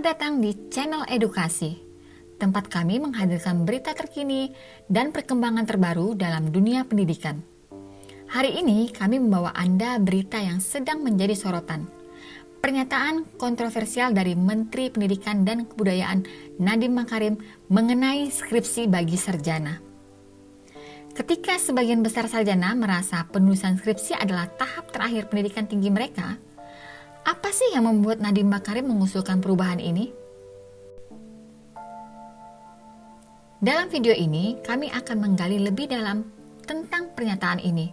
Selamat datang di channel edukasi, tempat kami menghadirkan berita terkini dan perkembangan terbaru dalam dunia pendidikan. Hari ini kami membawa Anda berita yang sedang menjadi sorotan. Pernyataan kontroversial dari Menteri Pendidikan dan Kebudayaan Nadiem Makarim mengenai skripsi bagi sarjana. Ketika sebagian besar sarjana merasa penulisan skripsi adalah tahap terakhir pendidikan tinggi mereka, apa sih yang membuat Nadiem Makarim mengusulkan perubahan ini? Dalam video ini, kami akan menggali lebih dalam tentang pernyataan ini,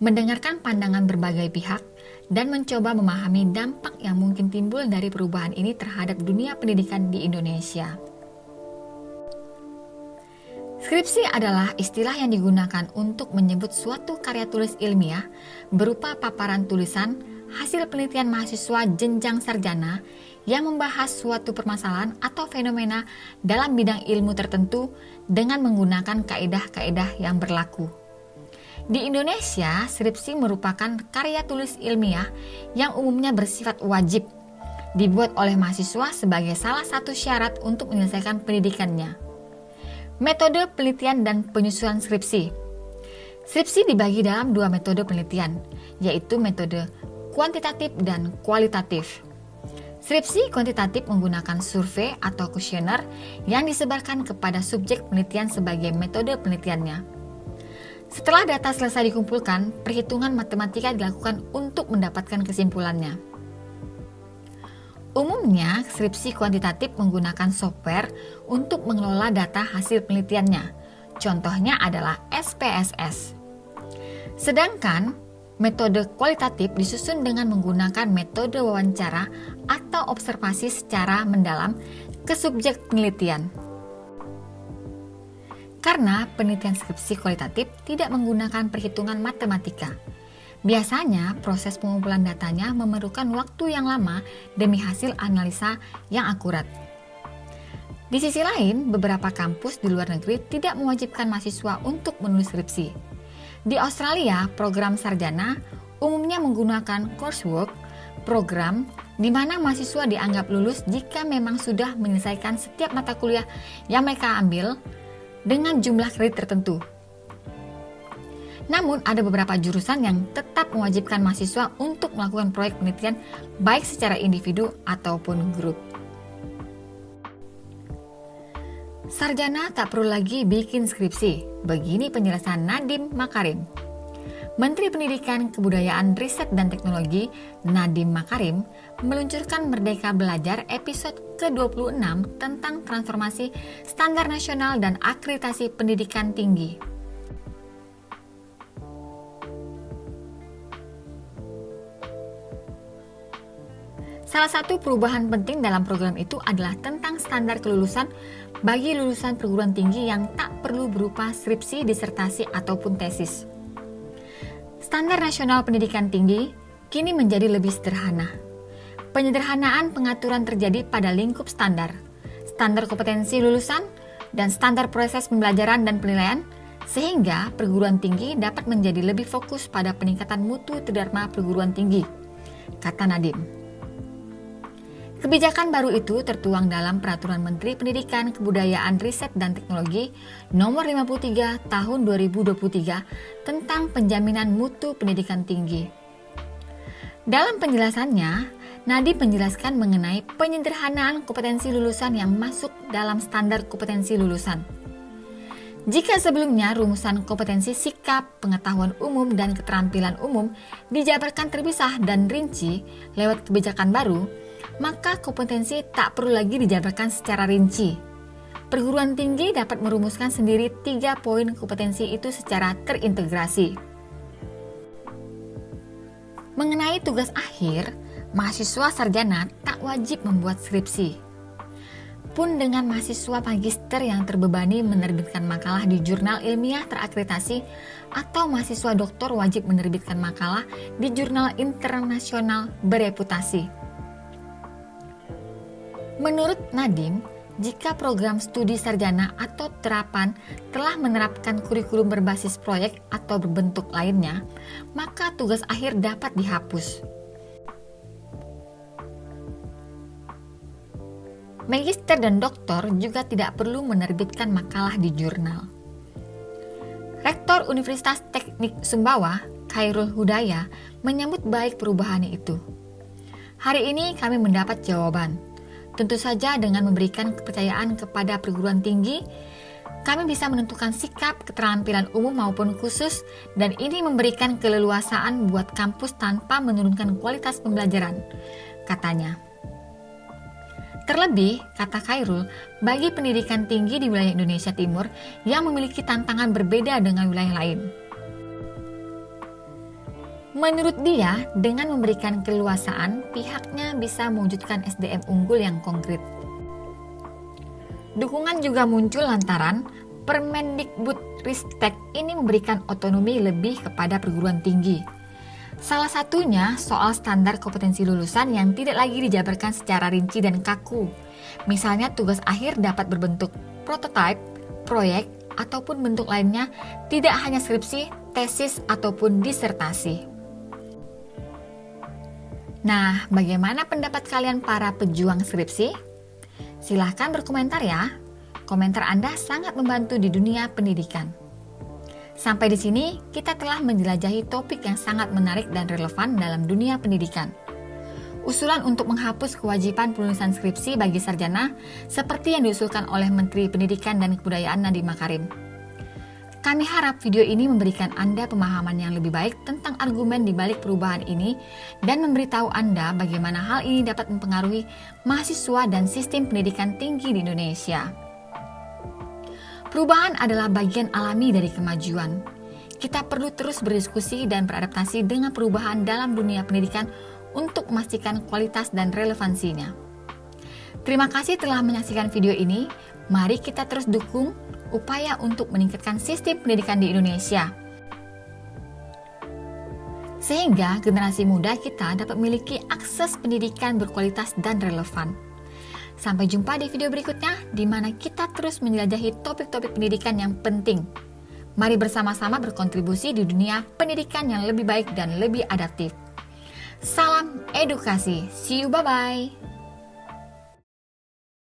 mendengarkan pandangan berbagai pihak, dan mencoba memahami dampak yang mungkin timbul dari perubahan ini terhadap dunia pendidikan di Indonesia. Skripsi adalah istilah yang digunakan untuk menyebut suatu karya tulis ilmiah berupa paparan tulisan hasil penelitian mahasiswa jenjang sarjana yang membahas suatu permasalahan atau fenomena dalam bidang ilmu tertentu dengan menggunakan kaedah-kaedah yang berlaku. Di Indonesia, skripsi merupakan karya tulis ilmiah yang umumnya bersifat wajib, dibuat oleh mahasiswa sebagai salah satu syarat untuk menyelesaikan pendidikannya. Metode penelitian dan penyusunan skripsi. Skripsi dibagi dalam dua metode penelitian, yaitu metode kuantitatif dan kualitatif. Skripsi kuantitatif menggunakan survei atau kuesioner yang disebarkan kepada subjek penelitian sebagai metode penelitiannya. Setelah data selesai dikumpulkan, perhitungan matematika dilakukan untuk mendapatkan kesimpulannya. Umumnya, skripsi kuantitatif menggunakan software untuk mengelola data hasil penelitiannya. Contohnya adalah SPSS. Sedangkan metode kualitatif disusun dengan menggunakan metode wawancara atau observasi secara mendalam ke subjek penelitian. Karena penelitian skripsi kualitatif tidak menggunakan perhitungan matematika, biasanya proses pengumpulan datanya memerlukan waktu yang lama demi hasil analisa yang akurat. Di sisi lain, beberapa kampus di luar negeri tidak mewajibkan mahasiswa untuk menulis skripsi. Di Australia, program sarjana umumnya menggunakan coursework, program di mana mahasiswa dianggap lulus jika memang sudah menyelesaikan setiap mata kuliah yang mereka ambil dengan jumlah kredit tertentu. Namun, ada beberapa jurusan yang tetap mewajibkan mahasiswa untuk melakukan proyek penelitian baik secara individu ataupun grup. Sarjana tak perlu lagi bikin skripsi, begini penjelasan Nadiem Makarim. Menteri Pendidikan, Kebudayaan, Riset, dan Teknologi Nadiem Makarim meluncurkan Merdeka Belajar episode ke-26 tentang transformasi standar nasional dan akreditasi pendidikan tinggi. Salah satu perubahan penting dalam program itu adalah tentang standar kelulusan bagi lulusan perguruan tinggi yang tak perlu berupa skripsi, disertasi, ataupun tesis. Standar nasional pendidikan tinggi kini menjadi lebih sederhana. Penyederhanaan pengaturan terjadi pada lingkup standar kompetensi lulusan, dan standar proses pembelajaran dan penilaian, sehingga perguruan tinggi dapat menjadi lebih fokus pada peningkatan mutu tridharma perguruan tinggi, kata Nadiem. Kebijakan baru itu tertuang dalam Peraturan Menteri Pendidikan, Kebudayaan, Riset, dan Teknologi Nomor 53 Tahun 2023 tentang penjaminan mutu pendidikan tinggi. Dalam penjelasannya, Nadiem menjelaskan mengenai penyederhanaan kompetensi lulusan yang masuk dalam standar kompetensi lulusan. Jika sebelumnya rumusan kompetensi sikap, pengetahuan umum, dan keterampilan umum dijabarkan terpisah dan rinci lewat kebijakan baru, maka kompetensi tak perlu lagi dijabarkan secara rinci. Perguruan tinggi dapat merumuskan sendiri 3 poin kompetensi itu secara terintegrasi. Mengenai tugas akhir, mahasiswa sarjana tak wajib membuat skripsi. Pun dengan mahasiswa magister yang terbebani menerbitkan makalah di jurnal ilmiah terakreditasi atau mahasiswa doktor wajib menerbitkan makalah di jurnal internasional bereputasi. Menurut Nadiem, jika program studi sarjana atau terapan telah menerapkan kurikulum berbasis proyek atau berbentuk lainnya, maka tugas akhir dapat dihapus. magister dan doktor juga tidak perlu menerbitkan makalah di jurnal. Rektor Universitas Teknik Sumbawa, Khairul Hudaya, menyambut baik perubahan itu. Hari ini kami mendapat jawaban. Tentu saja dengan memberikan kepercayaan kepada perguruan tinggi, kami bisa menentukan sikap keterampilan umum maupun khusus, dan ini memberikan keleluasaan buat kampus tanpa menurunkan kualitas pembelajaran, katanya. Terlebih, kata Khairul, bagi pendidikan tinggi di wilayah Indonesia Timur yang memiliki tantangan berbeda dengan wilayah lain. Menurut dia, dengan memberikan keleluasaan, pihaknya bisa mewujudkan SDM unggul yang konkret. Dukungan juga muncul lantaran Permendikbudristek ini memberikan otonomi lebih kepada perguruan tinggi. Salah satunya soal standar kompetensi lulusan yang tidak lagi dijabarkan secara rinci dan kaku. Misalnya tugas akhir dapat berbentuk prototipe, proyek, ataupun bentuk lainnya, tidak hanya skripsi, tesis, ataupun disertasi. Nah, bagaimana pendapat kalian para pejuang skripsi? Silahkan berkomentar ya. Komentar Anda sangat membantu di dunia pendidikan. Sampai di sini, kita telah menjelajahi topik yang sangat menarik dan relevan dalam dunia pendidikan. Usulan untuk menghapus kewajiban penulisan skripsi bagi sarjana seperti yang diusulkan oleh Menteri Pendidikan dan Kebudayaan Nadiem Makarim. Kami harap video ini memberikan Anda pemahaman yang lebih baik tentang argumen di balik perubahan ini dan memberitahu Anda bagaimana hal ini dapat mempengaruhi mahasiswa dan sistem pendidikan tinggi di Indonesia. Perubahan adalah bagian alami dari kemajuan. Kita perlu terus berdiskusi dan beradaptasi dengan perubahan dalam dunia pendidikan untuk memastikan kualitas dan relevansinya. Terima kasih telah menyaksikan video ini. Mari kita terus dukung upaya untuk meningkatkan sistem pendidikan di Indonesia, sehingga generasi muda kita dapat memiliki akses pendidikan berkualitas dan relevan. Sampai jumpa di video berikutnya, di mana kita terus menjelajahi topik-topik pendidikan yang penting. Mari bersama-sama berkontribusi di dunia pendidikan yang lebih baik dan lebih adaptif. Salam edukasi, see you, bye-bye.